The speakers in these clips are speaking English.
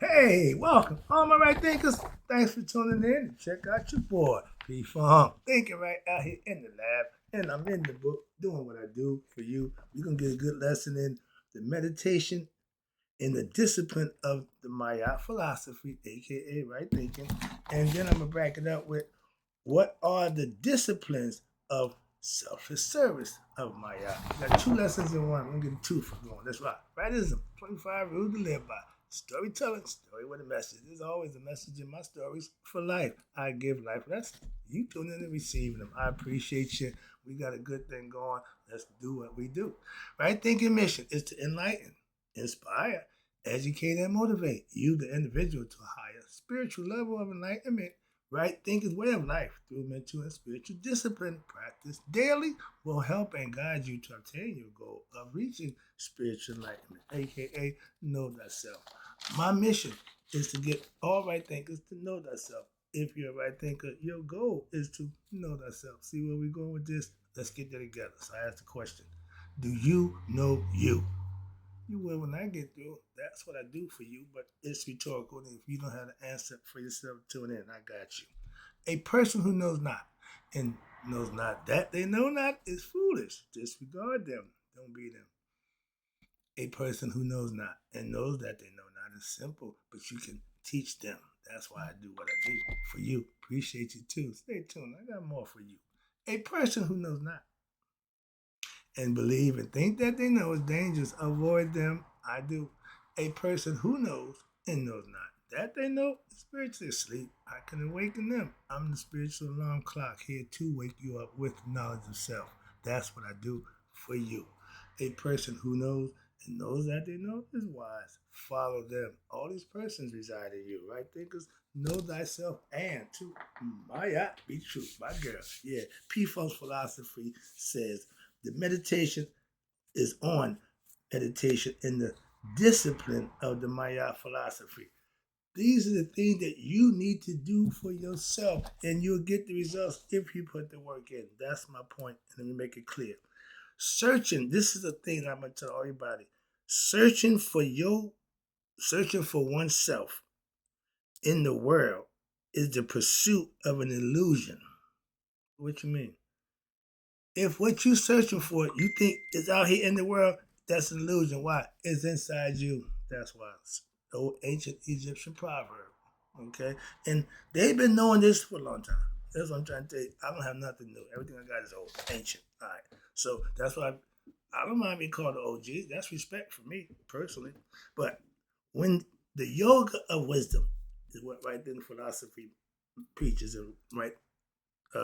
Hey, welcome. All my right thinkers. Thanks for tuning in and check out your boy, P Funk. Thinking right out here in the lab. And I'm in the book doing what I do for you. We're going to get a good lesson in the meditation in the discipline of the Maya philosophy, aka right thinking. And then I'm going to back it up with what are the disciplines of selfless service of Maya. Got two lessons in one. I'm going to get two for going. That's right. Rightism, 25 rules to live by. Storytelling, story with a message. There's always a message in my stories for life. I give life lessons. You tune in and receiving them. I appreciate you. We got a good thing going. Let's do what we do. Right thinking mission is to enlighten, inspire, educate, and motivate you, the individual, to a higher spiritual level of enlightenment. Right thinking way of life through mental and spiritual discipline practice daily will help and guide you to obtain your goal of reaching spiritual enlightenment, aka know thyself. My mission is to get all right thinkers to know thyself. If you're a right thinker, your goal is to know thyself. See where we're going with this? Let's get there together. So I asked the question, do you know you? You will when I get through. That's what I do for you, but it's rhetorical. And if you don't have the answer for yourself, tune in. I got you. A person who knows not and knows not that they know not is foolish. Disregard them. Don't be them. A person who knows not and knows that they know not is simple, but you can teach them. That's why I do what I do for you. Appreciate you too. Stay tuned. I got more for you. A person who knows not and believe and think that they know is dangerous. Avoid them. I do. A person who knows and knows not that they know is spiritually asleep. I can awaken them. I'm the spiritual alarm clock here to wake you up with knowledge of self. That's what I do for you. A person who knows and knows that they know is wise. Follow them. All these persons reside in you, right? Thinkers, know thyself and to Maya be true. My girl. Yeah. P. Funk's philosophy says the meditation is on meditation in the discipline of the Maya philosophy. These are the things that you need to do for yourself, and you'll get the results if you put the work in. That's my point, and let me make it clear. Searching, this is the thing I'm going to tell everybody. Searching for oneself in the world is the pursuit of an illusion. What you mean? If what you're searching for you think is out here in the world, that's an illusion. Why? It's inside you. That's why. It's the old ancient Egyptian proverb. Okay? And they've been knowing this for a long time. That's what I'm trying to tell you. I don't have nothing new. Everything I got is old, ancient. All right. So that's why I don't mind being called the OG. That's respect for me personally. But when the yoga of wisdom is what right then philosophy preaches, and right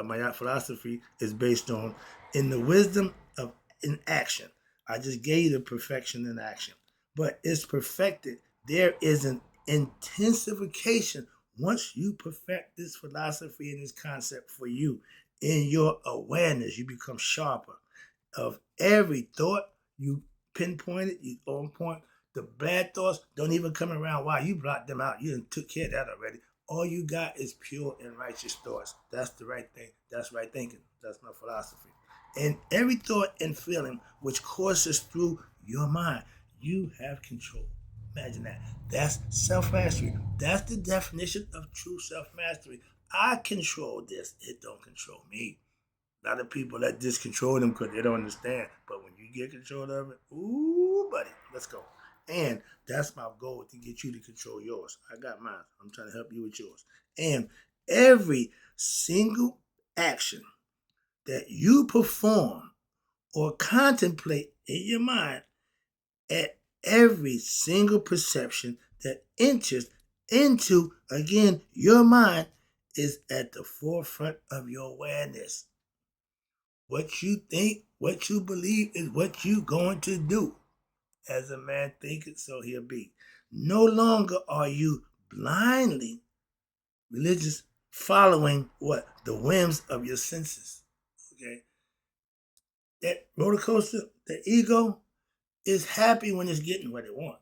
my philosophy is based on in the wisdom of in action. I just gave you the perfection in action, but it's perfected. There is an intensification once you perfect this philosophy and this concept for you in your awareness. You become sharper of every thought you pinpoint it, you on point. The bad thoughts don't even come around. Why? You blocked them out. You took care of that already. All you got is pure and righteous thoughts. That's the right thing. That's right thinking. That's my philosophy. And every thought and feeling which courses through your mind, you have control. Imagine that. That's self mastery. That's the definition of true self mastery. I control this. It don't control me. A lot of people let this control them because they don't understand. But when you get control of it, ooh, buddy, let's go. And that's my goal to get you to control yours. I got mine. I'm trying to help you with yours. And every single action that you perform or contemplate in your mind at every single perception that enters into, again, your mind is at the forefront of your awareness. What you think, what you believe is what you going to do. As a man thinketh, so he'll be. No longer are you blindly religious following what? The whims of your senses. Okay? That roller coaster, the ego, is happy when it's getting what it wants.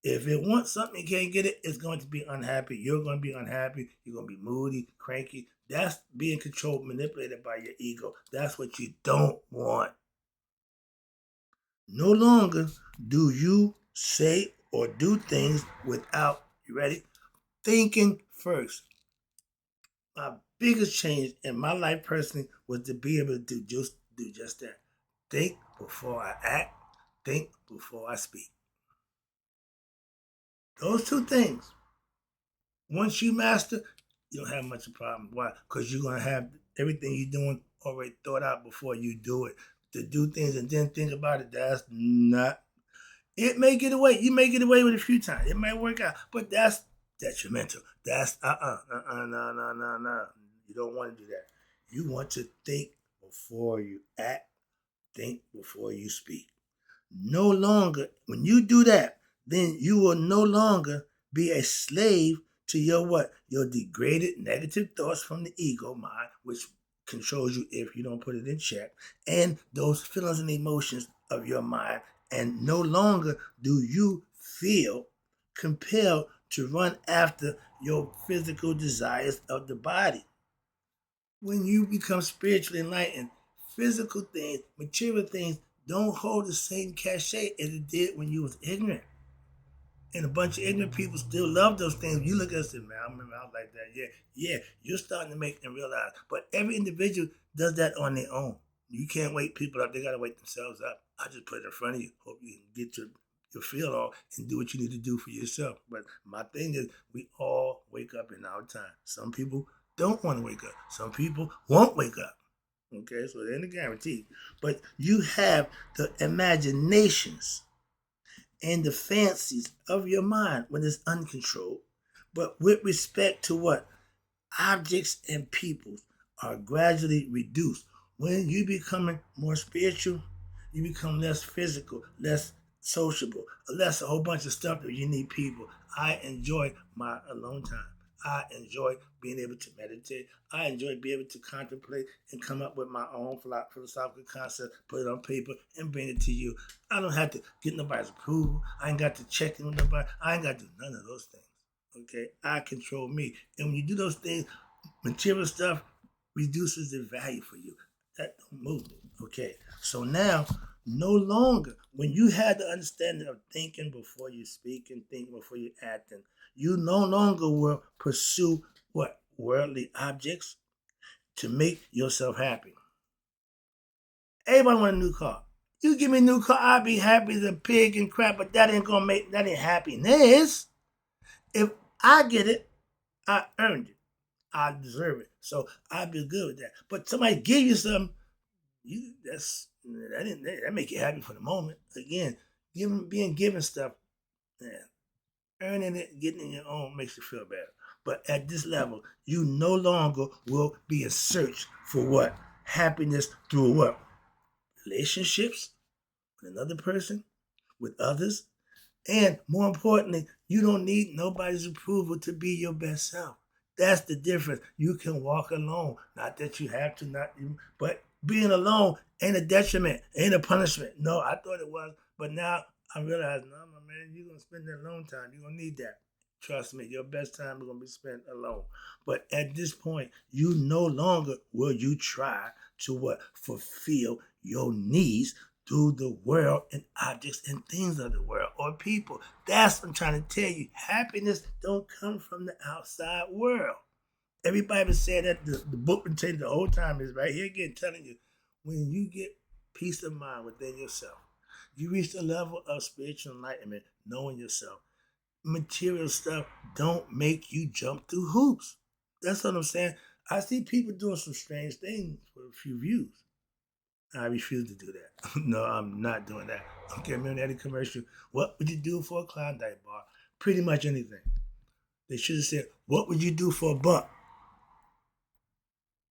If it wants something and can't get it, it's going to be unhappy. You're going to be unhappy. You're going to be moody, cranky. That's being controlled, manipulated by your ego. That's what you don't want. No longer do you say or do things without You ready? Thinking first. My biggest change in my life personally was to be able to do just that. Think before I act. Think before I speak. Those two things. Once you master, you don't have much of a problem. Why? Because you're gonna have everything you're doing already thought out before you do it. To do things and then think about it, that's not. It may get away. You may get away with it a few times. It might work out, but that's detrimental. That's no. You don't want to do that. You want to think before you act. Think before you speak. No longer, when you do that, then you will no longer be a slave to your what? Your degraded negative thoughts from the ego mind, which controls you if you don't put it in check, and those feelings and emotions of your mind. And no longer do you feel compelled to run after your physical desires of the body. When you become spiritually enlightened, physical things, material things don't hold the same cachet as it did when you was ignorant. And a bunch of ignorant people still love those things. You look at us and man, I remember I was like that. Yeah, you're starting to make them realize. But every individual does that on their own. You can't wake people up. They got to wake themselves up. I just put it in front of you. Hope you can get your feel off and do what you need to do for yourself. But my thing is, we all wake up in our time. Some people don't want to wake up. Some people won't wake up. Okay, so it ain't a guarantee. But you have the imaginations and the fancies of your mind when it's uncontrolled. But with respect to what? Objects and peoples are gradually reduced. When you becoming more spiritual, you become less physical, less sociable, less a whole bunch of stuff that you need people. I enjoy my alone time. I enjoy being able to meditate. I enjoy being able to contemplate and come up with my own philosophical concept, put it on paper, and bring it to you. I don't have to get nobody's approval. I ain't got to check in with nobody. I ain't got to do none of those things. Okay, I control me. And when you do those things, material stuff reduces the value for you. That don't move it. Okay, so now no longer when you had the understanding of thinking before you speak and thinking before you acting, you no longer will pursue what? Worldly objects to make yourself happy. Everybody want a new car. You give me a new car, I'll be happy as a pig and crap, but that ain't gonna make that ain't happiness. If I get it, I earned it. I deserve it. So I'd be good with that. But somebody give you something, that make you happy for the moment. Again, being given stuff, yeah, earning it, getting it your own makes you feel better. But at this level, you no longer will be in search for what? Happiness through what? Relationships with another person, with others. And more importantly, you don't need nobody's approval to be your best self. That's the difference. You can walk alone. Not that you have to, but being alone ain't a detriment, ain't a punishment. No, I thought it was, but now I realize, no, my man, you're gonna spend that alone time. You're gonna need that. Trust me, your best time is gonna be spent alone. But at this point, you no longer will you try to what? Fulfill your needs through the world and objects and things of the world or people. That's what I'm trying to tell you. Happiness don't come from the outside world. Everybody been saying that. The book been telling you the whole time is right here again telling you when you get peace of mind within yourself, you reach a level of spiritual enlightenment, knowing yourself. Material stuff don't make you jump through hoops. That's what I'm saying. I see people doing some strange things for a few views. I refuse to do that. No, I'm not doing that. Okay, remember that commercial? What would you do for a Klondike bar? Pretty much anything. They should have said, what would you do for a buck?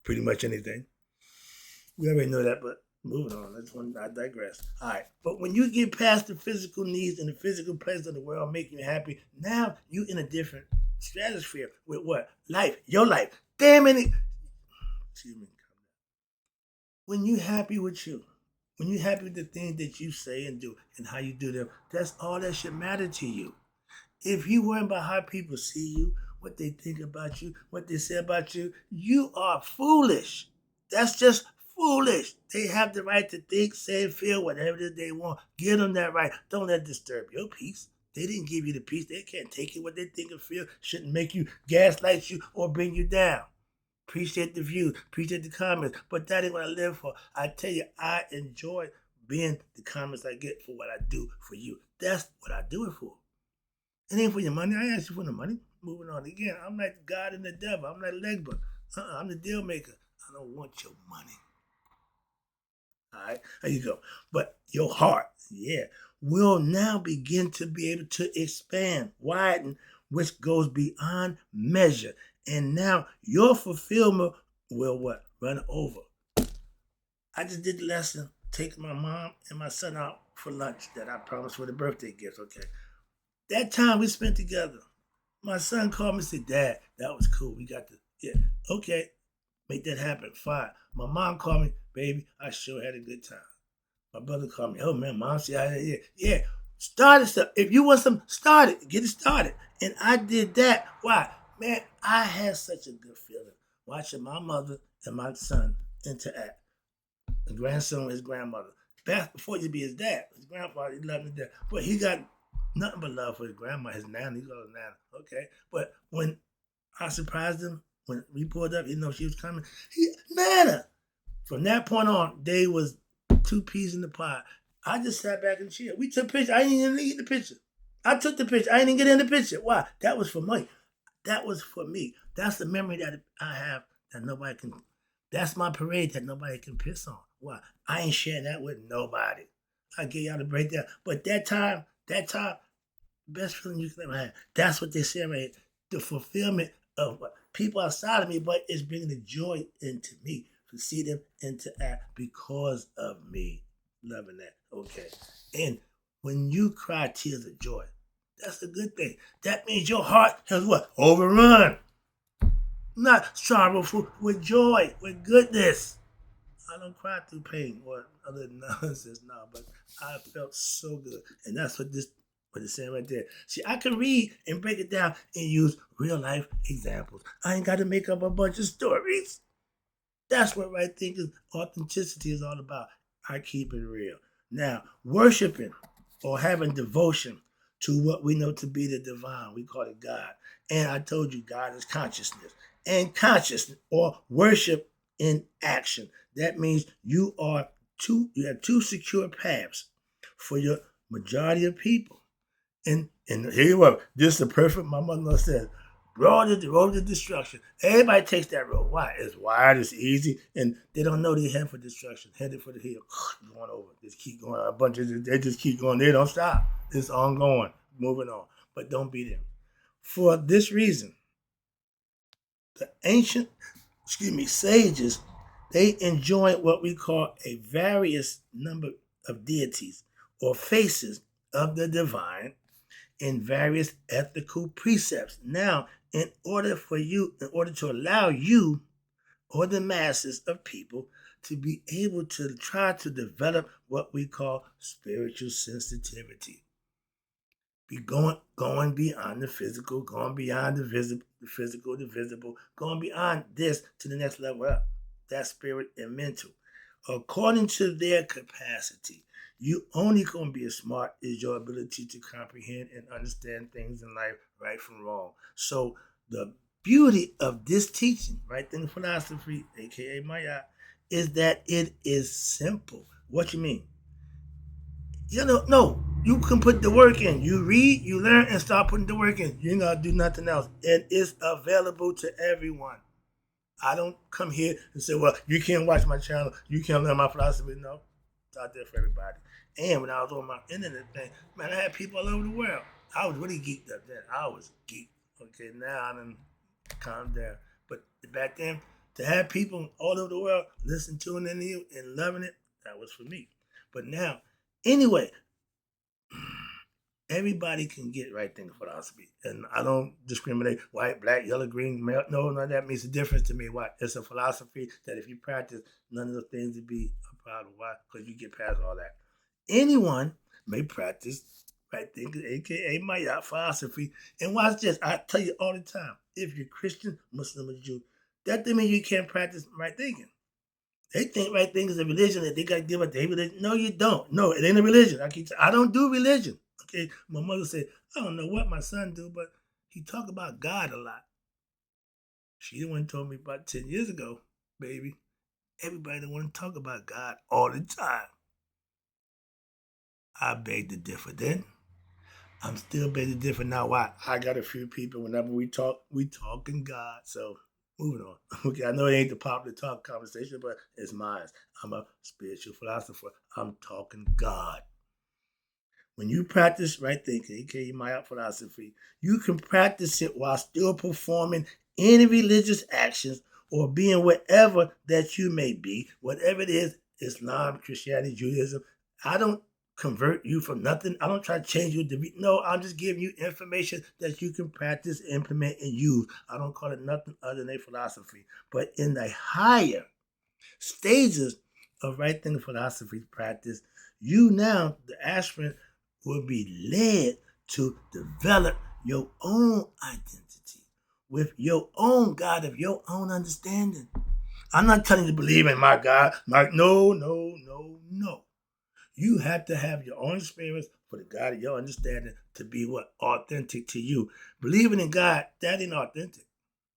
Pretty much anything. We already know that, but moving on. I digress. All right. But when you get past the physical needs and the physical pleasures of the world making you happy, now you in a different stratosphere with what? Life. Your life. Damn it. Excuse me. When you happy with you, when you happy with the things that you say and do and how you do them, that's all that should matter to you. If you worry about how people see you, what they think about you, what they say about you, you are foolish. That's just foolish. They have the right to think, say, feel whatever it is they want. Give them that right. Don't let it disturb your peace. They didn't give you the peace. They can't take it. What they think and feel shouldn't make you gaslight you or bring you down. Appreciate the views, appreciate the comments, but that ain't what I live for. I tell you, I enjoy being the comments I get for what I do for you. That's what I do it for. It ain't for your money. I ain't ask you for the money. Moving on again. I'm like God and the devil. I'm like Legba. I'm the deal maker. I don't want your money. All right, there you go. But your heart, yeah, will now begin to be able to expand, widen, which goes beyond measure. And now your fulfillment will what? Run over. I just did the lesson, taking my mom and my son out for lunch that I promised for the birthday gift, okay? That time we spent together, my son called me and said, Dad, that was cool. We got yeah, okay, make that happen, fine. My mom called me, baby, I sure had a good time. My brother called me, oh man, mom, see, yeah. Start it stuff. If you want some, start it. Get it started. And I did that. Why? Man, I had such a good feeling watching my mother and my son interact. The grandson and his grandmother. Back before he be his dad. His grandfather, he loved his dad. But he got nothing but love for his grandma, his nana. He called her nana. Okay. But when I surprised him, when we pulled up, he know she was coming. Nana. From that point on, they was two peas in the pod. I just sat back and chilled. We took pictures. I didn't even eat the picture. I took the picture. I didn't even get in the picture. Why? That was for me. That was for me. That's the memory that I have that nobody can. That's my parade that nobody can piss on. Why? I ain't sharing that with nobody. I get y'all to break down. But that time, best feeling you can ever have. That's what they say right here. The fulfillment of people outside of me, but it's bringing the joy into me to see them interact because of me. Loving that. Okay. And when you cry tears of joy, that's a good thing. That means your heart has what? Overrun. Not sorrowful, with joy, with goodness. I don't cry through pain or other nonsense now, but I felt so good. And that's what it's saying right there. See, I can read and break it down and use real life examples. I ain't got to make up a bunch of stories. That's what right thinking authenticity is all about. I keep it real. Now, worshiping or having devotion to what we know to be the divine, we call it God. And I told you, God is consciousness. And consciousness or worship in action. That means you have two secure paths for your majority of people. And here you are. This is the perfect, my mother said, the road to destruction. Everybody takes that road. Why? It's wide, it's easy, and they don't know they're headed for destruction, headed for the hill, going over. Just keep going. They just keep going. They don't stop. It's ongoing, moving on. But don't be them. For this reason, the ancient, sages, they enjoy what we call a various number of deities or faces of the divine in various ethical precepts. Now, in order to allow you or the masses of people to be able to try to develop what we call spiritual sensitivity. Be going beyond the physical, going beyond the physical, the visible, going beyond this to the next level up. That's spirit and mental. According to their capacity, you only going to be as smart as your ability to comprehend and understand things in life, right from wrong. So the beauty of this teaching, right in philosophy, aka Maya, is that it is simple. What you mean? No, you can put the work in. You read, you learn, and start putting the work in. You ain't gotta do nothing else. And it's available to everyone. I don't come here and say, well, you can't watch my channel, you can't learn my philosophy. No, it's out there for everybody. And when I was on my internet thing, man, I had people all over the world. I was really geeked up then. I was geeked. Okay, now I'm calmed down. But back then, to have people all over the world listen to it and loving it, that was for me. But now, anyway, everybody can get right thinking philosophy. And I don't discriminate white, black, yellow, green, male. No, none of that makes a difference to me. Why? It's a philosophy that if you practice, none of those things would be a problem. Why? Because you get past all that. Anyone may practice right thinking, aka Maya philosophy. And watch this. I tell you all the time, if you're Christian, Muslim, or Jew, that doesn't mean you can't practice right thinking. They think right thinking is a religion that they got to deal with their religion. No, you don't. No, it ain't a religion. I don't do religion. Okay, my mother said, I don't know what my son do, but he talk about God a lot. She the one told me about 10 years ago, baby. Everybody don't want to talk about God all the time. I beg to differ then. I'm still beg to differ now. Why? I got a few people, whenever we talking God. So moving on. Okay, I know it ain't the popular talk conversation, but it's mine. I'm a spiritual philosopher. I'm talking God. When you practice right thinking, aka Maya philosophy, you can practice it while still performing any religious actions or being whatever that you may be, whatever it is, Islam, Christianity, Judaism. I don't convert you from nothing. I don't try to change you to be. No, I'm just giving you information that you can practice, implement, and use. I don't call it nothing other than a philosophy. But in the higher stages of right thinking philosophy practice, you now, the aspirant, will be led to develop your own identity with your own God of your own understanding. I'm not telling you to believe in my God. No. You have to have your own experience for the God of your understanding to be what? Authentic to you. Believing in God, that ain't authentic.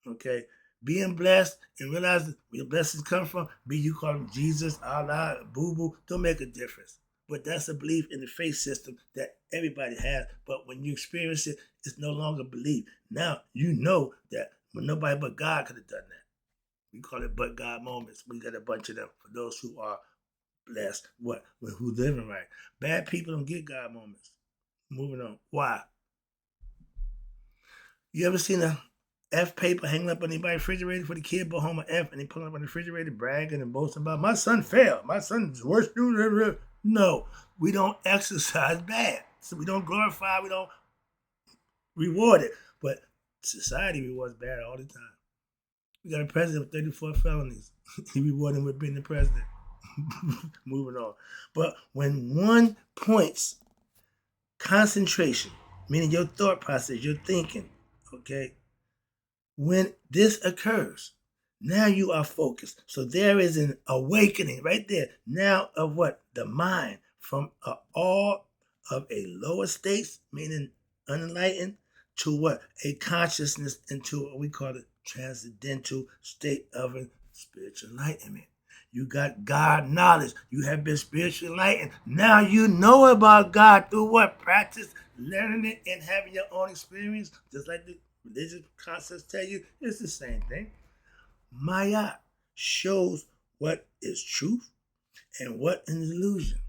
Okay? Being blessed and realizing where your blessings come from, be you call him Jesus, Allah, Boo Boo, don't make a difference. But that's a belief in the faith system that everybody has. But when you experience it, it's no longer belief. Now you know that when nobody but God could have done that. We call it but God moments. We got a bunch of them for those who are blessed. What? Who living right. Bad people don't get God moments. Moving on. Why? You ever seen a F paper hanging up on anybody's refrigerator for the kid brought home an F and they put it up on the refrigerator bragging and boasting about my son failed. My son's the worst student ever. No, we don't exercise bad. So we don't glorify, we don't reward it. But society rewards bad all the time. We got a president with 34 felonies. He rewarded him with being the president. Moving on. But when one points concentration, meaning your thought process, your thinking, okay, when this occurs, now you are focused. So there is an awakening right there now of what? The mind from all of a lower state, meaning unenlightened, to what? A consciousness into what we call the transcendental state of a spiritual enlightenment. You got God knowledge. You have been spiritually enlightened. Now you know about God through what? Practice, learning it, and having your own experience, just like the religious concepts tell you. It's the same thing. Maya shows what is truth and what is illusion.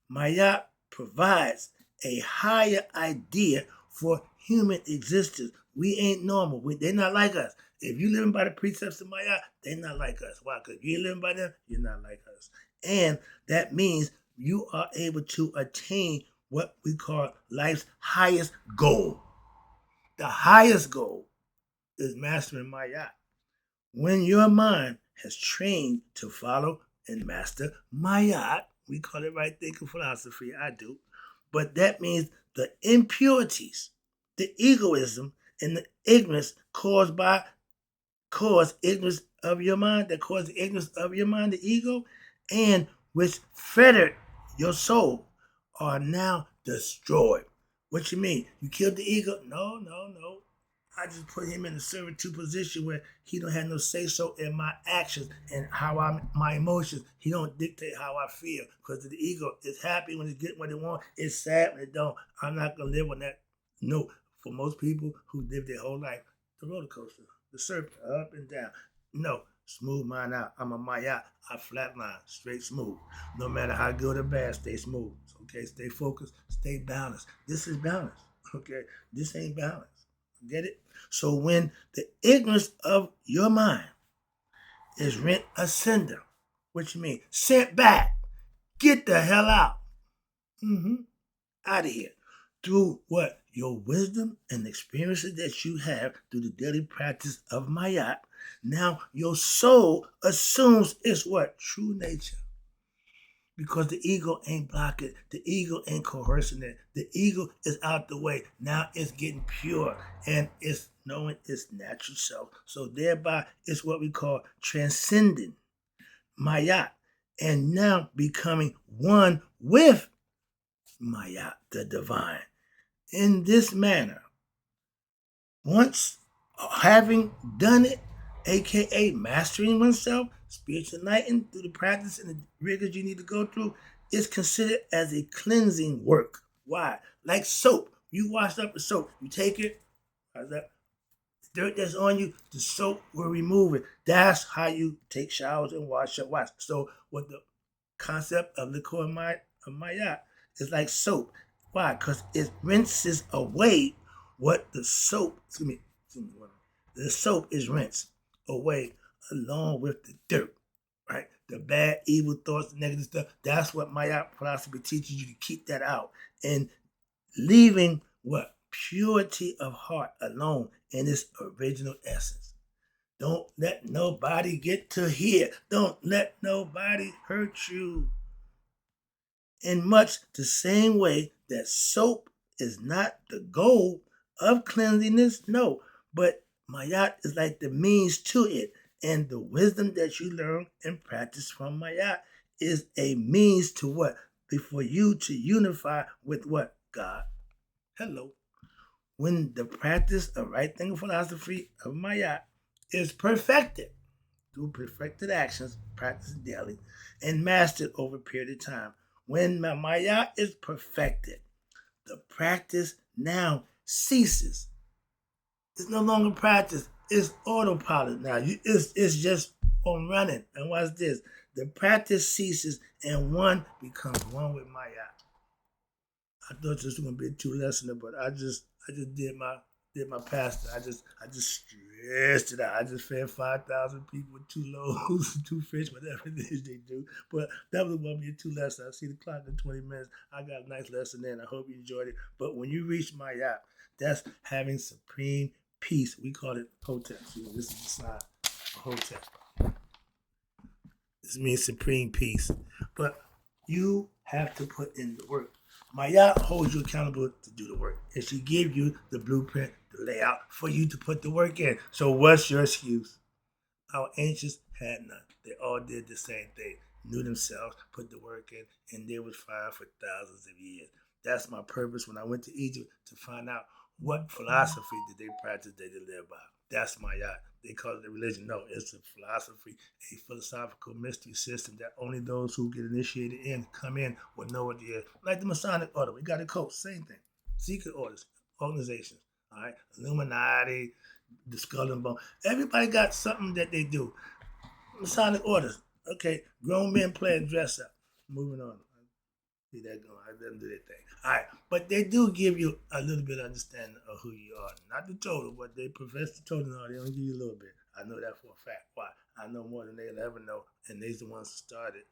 Maya provides a higher idea for human existence. We ain't normal. They're not like us. If you living by the precepts of Maya, they're not like us. Why? Because you ain't living by them, you're not like us. And that means you are able to attain what we call life's highest goal. The highest goal is mastering Maya. When your mind has trained to follow and master Maya, we call it right thinking philosophy, I do. But that means the impurities, the egoism, and the ignorance cause ignorance of your mind, that cause the ignorance of your mind, the ego, and which fettered your soul, are now destroyed. What you mean? You killed the ego? No. I just put him in a servitude position where he don't have no say so in my actions and my emotions. He don't dictate how I feel because the ego is happy when it's getting what it wants. It's sad when it don't. I'm not gonna live on that. No, for most people who live their whole life, the roller coaster, the serpent, up and down. No, smooth mine out. I'm a Maya. I flatline, straight smooth. No matter how good or bad, stay smooth. Okay, stay focused, stay balanced. This is balance. Okay, this ain't balance. Get it? So when the ignorance of your mind is rent asunder, what you mean? Sent back. Get the hell out. Out of here. Through what? Your wisdom and experiences that you have through the daily practice of Mayat. Now your soul assumes its what? True nature. Because the ego ain't blocking, the ego ain't coercing it. The ego is out the way. Now it's getting pure and it's knowing its natural self. So thereby it's what we call transcending Maya and now becoming one with Maya, the divine. in this manner. Once having done it, aka mastering oneself, spiritual enlightened through the practice and the rigors you need to go through, is considered as a cleansing work. Why? Like soap. You wash up with soap. You take it, how's that? Dirt that's on you, the soap will remove it. That's how you take showers and wash up. Wash. So what the concept of liquor of Mayat is like soap. Why? Because it rinses away what the soap, the soap is rinsed away along with the dirt, right? The bad, evil thoughts, negative stuff. That's what Mayat philosophy teaches you to keep that out. And leaving what? Purity of heart alone in its original essence. Don't let nobody get to here. Don't let nobody hurt you. In much the same way that soap is not the goal of cleanliness, no, but Mayat is like the means to it. And the wisdom that you learn and practice from Mayat is a means to what? For you to unify with what? God. Hello. When the practice of right thinking philosophy of Mayat is perfected through perfected actions, practiced daily, and mastered over a period of time. When Mayat is perfected, the practice now ceases. It's no longer practice. It's autopilot now. It's just on running. And watch this. The practice ceases and one becomes one with Mayat. I thought this was gonna be a two lessoner, but I just did my pastor. I just stressed it out. I just fed 5,000 people with 2 loaves, 2 fish, whatever it is they do. But that was gonna be a two lesson. I see the clock in 20 minutes. I got a nice lesson in. I hope you enjoyed it. But when you reach my yacht, that's having supreme peace. We call it Hotep. This is the sign of Hotep. This means supreme peace. But you have to put in the work. Maya holds you accountable to do the work. And she gives you the blueprint, the layout for you to put the work in. So what's your excuse? Our ancients had none. They all did the same thing. Knew themselves, put the work in, and they was fine for thousands of years. That's my purpose when I went to Egypt, to find out what philosophy did they practice, they did live by. That's my yacht. They call it a religion. No, it's a philosophy, a philosophical mystery system that only those who get initiated in, come in, will know what it is. Like the Masonic Order. We got a code, same thing. Secret orders, organizations, all right? Illuminati, the Skull and Bone. Everybody got something that they do. Masonic orders. Okay, grown men play and dress up. Moving on. See that going. I let them do their thing. All right, but they do give you a little bit of understanding of who you are. Not the total, but they profess the total knowledge. They only give you a little bit. I know that for a fact. Why? I know more than they'll ever know, and they's the ones who started.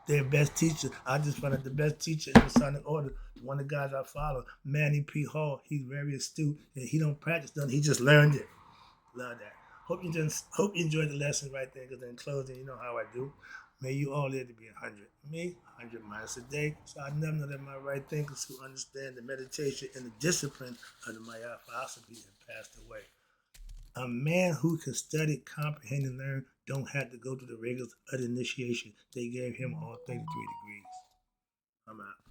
Their best teacher. I just found out the best teacher in the Masonic Order. One of the guys I follow, Manny P. Hall. He's very astute, and he don't practice none. He just learned it. Love that. Hope you enjoyed the lesson right there. Because in closing, you know how I do. May you all live to be 100. Me, 100 miles a day. So I never know that my right thinkers who understand the meditation and the discipline of the Maya philosophy have passed away. A man who can study, comprehend, and learn don't have to go through the rigors of the initiation. They gave him all 33 degrees. I'm out.